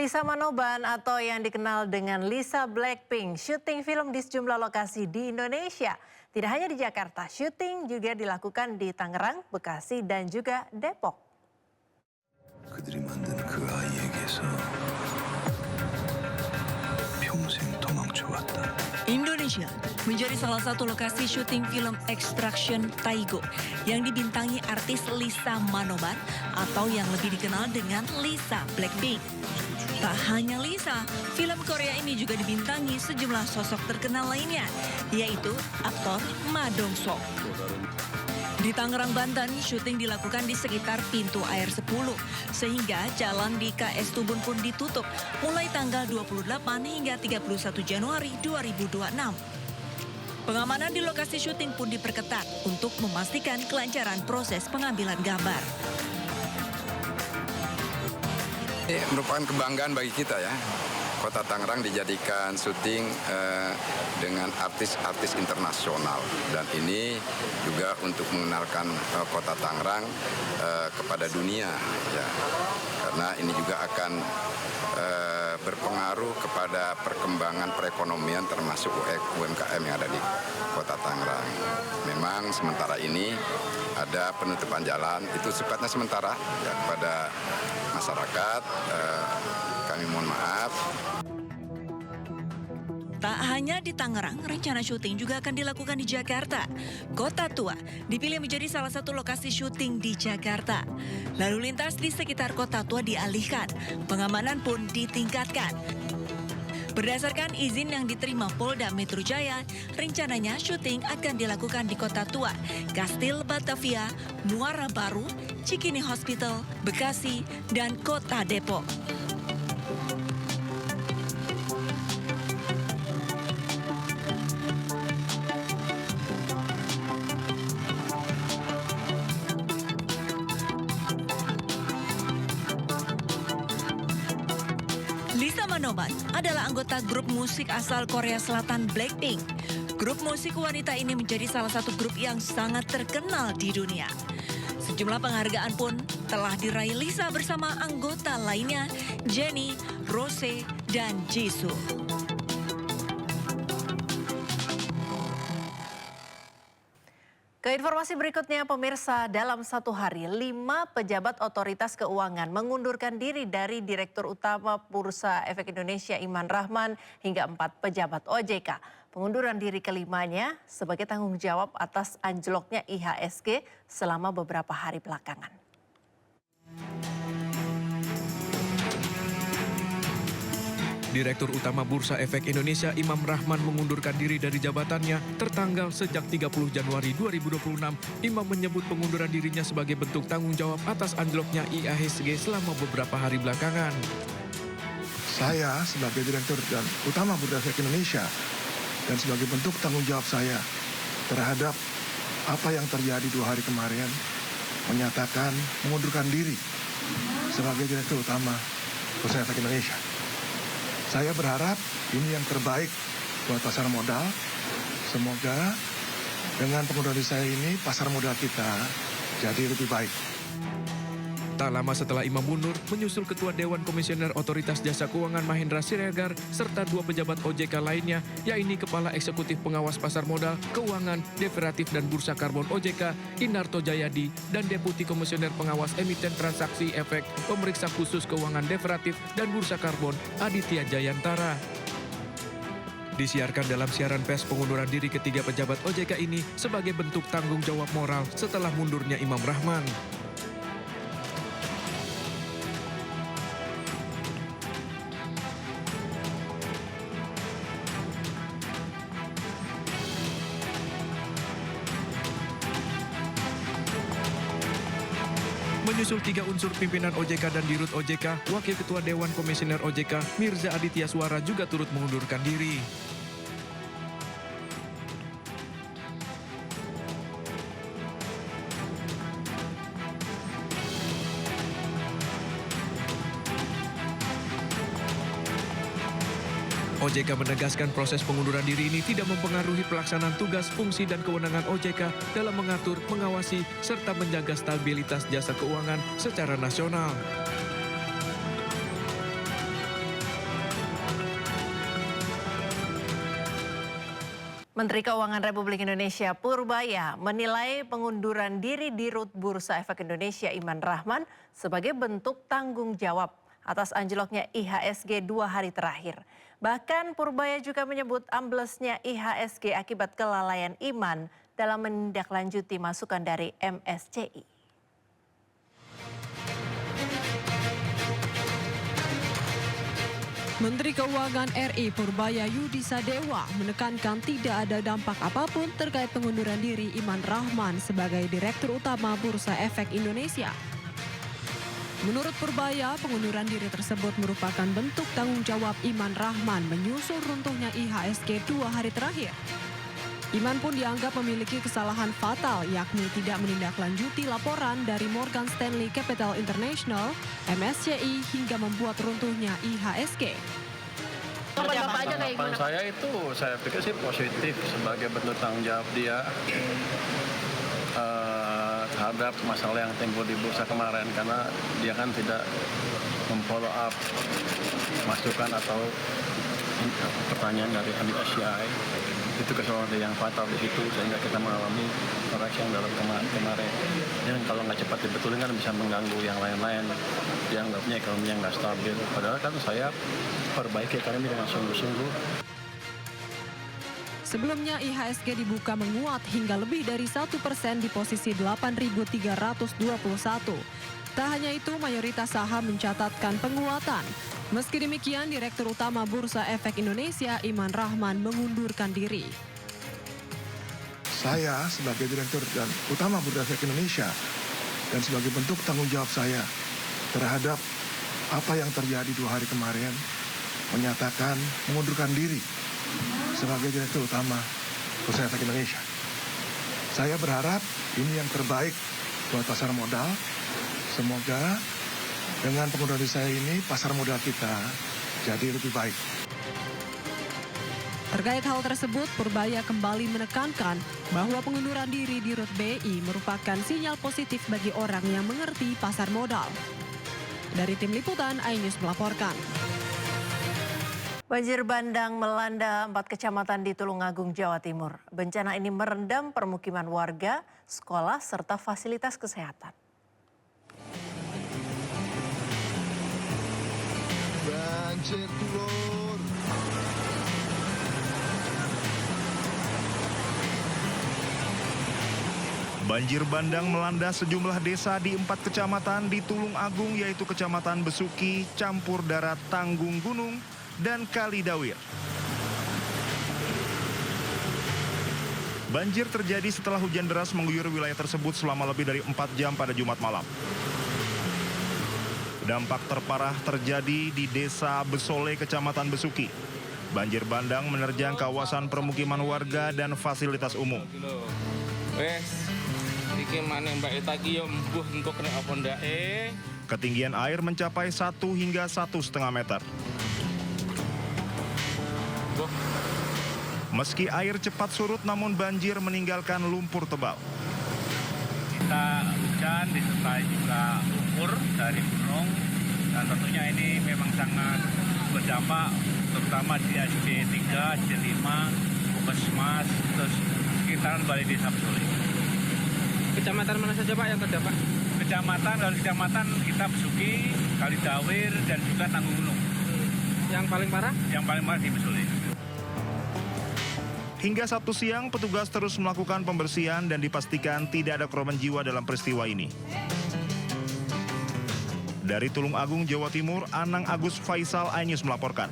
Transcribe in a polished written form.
Lisa Manoban atau yang dikenal dengan Lisa Blackpink syuting film di sejumlah lokasi di Indonesia. Tidak hanya di Jakarta, syuting juga dilakukan di Tangerang, Bekasi, dan juga Depok. 그들이 만든 그 아이에게서 평생 도망쳐왔다. Indonesia menjadi salah satu lokasi syuting film Extraction Taigo yang dibintangi artis Lisa Manoban atau yang lebih dikenal dengan Lisa Blackpink. Tak hanya Lisa, film Korea ini juga dibintangi sejumlah sosok terkenal lainnya, yaitu aktor Ma Dong-seok. Di Tangerang, Banten, syuting dilakukan di sekitar pintu air 10, sehingga jalan di KS Tubun pun ditutup mulai tanggal 28 hingga 31 Januari 2026. Pengamanan di lokasi syuting pun diperketat untuk memastikan kelancaran proses pengambilan gambar. Ini merupakan kebanggaan bagi kita ya. Kota Tangerang dijadikan syuting dengan artis-artis internasional, dan ini juga untuk mengenalkan Kota Tangerang kepada dunia ya, karena ini juga akan berpengaruh kepada perkembangan perekonomian termasuk UMKM yang ada di Kota Tangerang. Memang sementara ini ada penutupan jalan, itu sifatnya sementara ya, kepada masyarakat. Kami mohon maaf. Tak hanya di Tangerang, rencana syuting juga akan dilakukan di Jakarta. Kota Tua dipilih menjadi salah satu lokasi syuting di Jakarta. Lalu lintas di sekitar Kota Tua dialihkan, pengamanan pun ditingkatkan. Berdasarkan izin yang diterima Polda Metro Jaya, rencananya syuting akan dilakukan di Kota Tua, Kastil Batavia, Muara Baru, Cikini Hospital, Bekasi, dan Kota Depok. Lisa Manoban adalah anggota grup musik asal Korea Selatan Blackpink. Grup musik wanita ini menjadi salah satu grup yang sangat terkenal di dunia. Sejumlah penghargaan pun telah diraih Lisa bersama anggota lainnya, Jennie, Rose, dan Jisoo. Ke informasi berikutnya, pemirsa, dalam satu hari 5 pejabat otoritas keuangan mengundurkan diri dari Direktur Utama Bursa Efek Indonesia Iman Rahman hingga 4 pejabat OJK. Pengunduran diri kelimanya sebagai tanggung jawab atas anjloknya IHSG selama beberapa hari belakangan. Direktur Utama Bursa Efek Indonesia Imam Rahman mengundurkan diri dari jabatannya tertanggal sejak 30 Januari 2026. Imam menyebut pengunduran dirinya sebagai bentuk tanggung jawab atas anjloknya IHSG selama beberapa hari belakangan. Saya sebagai Direktur Utama Bursa Efek Indonesia dan sebagai bentuk tanggung jawab saya terhadap apa yang terjadi 2 hari kemarin menyatakan mengundurkan diri sebagai Direktur Utama Bursa Efek Indonesia. Saya berharap ini yang terbaik buat pasar modal. Semoga dengan pengunduran diri saya ini pasar modal kita jadi lebih baik. Tak lama setelah Imam mundur, menyusul Ketua Dewan Komisioner Otoritas Jasa Keuangan Mahendra Siregar serta 2 pejabat OJK lainnya, yakni Kepala Eksekutif Pengawas Pasar Modal, Keuangan, Derivatif dan Bursa Karbon OJK, Inarto Jayadi, dan Deputi Komisioner Pengawas Emiten Transaksi Efek, Pemeriksa Khusus Keuangan Derivatif dan Bursa Karbon, Aditya Jayantara. Disiarkan dalam siaran pers pengunduran diri ketiga pejabat OJK ini sebagai bentuk tanggung jawab moral setelah mundurnya Imam Rahman. Menyusul 3 unsur pimpinan OJK dan Dirut OJK, Wakil Ketua Dewan Komisioner OJK, Mirza Aditya Suara juga turut mengundurkan diri. OJK menegaskan proses pengunduran diri ini tidak mempengaruhi pelaksanaan tugas, fungsi, dan kewenangan OJK dalam mengatur, mengawasi, serta menjaga stabilitas jasa keuangan secara nasional. Menteri Keuangan Republik Indonesia Purbaya menilai pengunduran diri Dirut Bursa Efek Indonesia Iman Rahman sebagai bentuk tanggung jawab atas anjloknya IHSG 2 hari terakhir. Bahkan Purbaya juga menyebut amblesnya IHSG akibat kelalaian Iman dalam menindaklanjuti masukan dari MSCI. Menteri Keuangan RI Purbaya Yudi Sadewa menekankan tidak ada dampak apapun terkait pengunduran diri Iman Rahman sebagai Direktur Utama Bursa Efek Indonesia. Menurut Purbaya, pengunduran diri tersebut merupakan bentuk tanggung jawab Iman Rahman menyusul runtuhnya IHSG 2 hari terakhir. Iman pun dianggap memiliki kesalahan fatal, yakni tidak menindaklanjuti laporan dari Morgan Stanley Capital International, MSCI, hingga membuat runtuhnya IHSG. Harapan saya itu, saya pikir sih positif sebagai bentuk tanggung jawab dia terhadap masalah yang timbul di bursa kemarin, karena dia kan tidak memfollow up masukan atau pertanyaan dari MSCI. Itu kesalahan yang fatal di situ, sehingga kita mengalami koreksi yang dalam kemarin. Dan kalau nggak cepat dibetulin kan bisa mengganggu yang lain-lain, yang nggak punya ekonomi yang nggak stabil. Padahal kan saya perbaiki ekonomi dengan sungguh-sungguh. Sebelumnya IHSG dibuka menguat hingga lebih dari 1% di posisi 8.321. Tak hanya itu, mayoritas saham mencatatkan penguatan. Meski demikian, Direktur Utama Bursa Efek Indonesia Iman Rahman mengundurkan diri. Saya sebagai Direktur dan Utama Bursa Efek Indonesia dan sebagai bentuk tanggung jawab saya terhadap apa yang terjadi 2 hari kemarin menyatakan mengundurkan diri sebagai Direktur Utama Bursa Efek Indonesia. Saya berharap ini yang terbaik buat pasar modal. Semoga dengan pengunduran diri saya ini pasar modal kita jadi lebih baik. Terkait hal tersebut, Purbaya kembali menekankan bahwa pengunduran diri di Dirut BI merupakan sinyal positif bagi orang yang mengerti pasar modal. Dari Tim Liputan, iNews melaporkan. Banjir bandang melanda 4 kecamatan di Tulungagung, Jawa Timur. Bencana ini merendam permukiman warga, sekolah, serta fasilitas kesehatan. Banjir turun. Banjir bandang melanda sejumlah desa di 4 kecamatan di Tulungagung, yaitu Kecamatan Besuki, Campur Darat, Tanggung Gunung, dan Kalidawir. Banjir terjadi setelah hujan deras mengguyur wilayah tersebut selama lebih dari 4 jam pada Jumat malam. Dampak terparah terjadi di Desa Besole, Kecamatan Besuki. Banjir bandang menerjang kawasan permukiman warga dan fasilitas umum. Ketinggian air mencapai 1 hingga 1,5 meter. Meski air cepat surut, namun banjir meninggalkan lumpur tebal. Kita hujan disertai juga lumpur dari gunung, dan tentunya ini memang sangat berdampak, terutama di SD 3, SD 5, Puskesmas, terus sekitaran Balai Desa Besole. Kecamatan mana saja Pak yang terdampak? Kecamatan kita Besuki, Kalidawir, dan juga Tanggung Gunung. Yang paling parah? Yang paling parah di Besole. Hingga Sabtu siang, petugas terus melakukan pembersihan dan dipastikan tidak ada korban jiwa dalam peristiwa ini. Dari Tulungagung, Jawa Timur, Anang Agus Faisal, iNews melaporkan.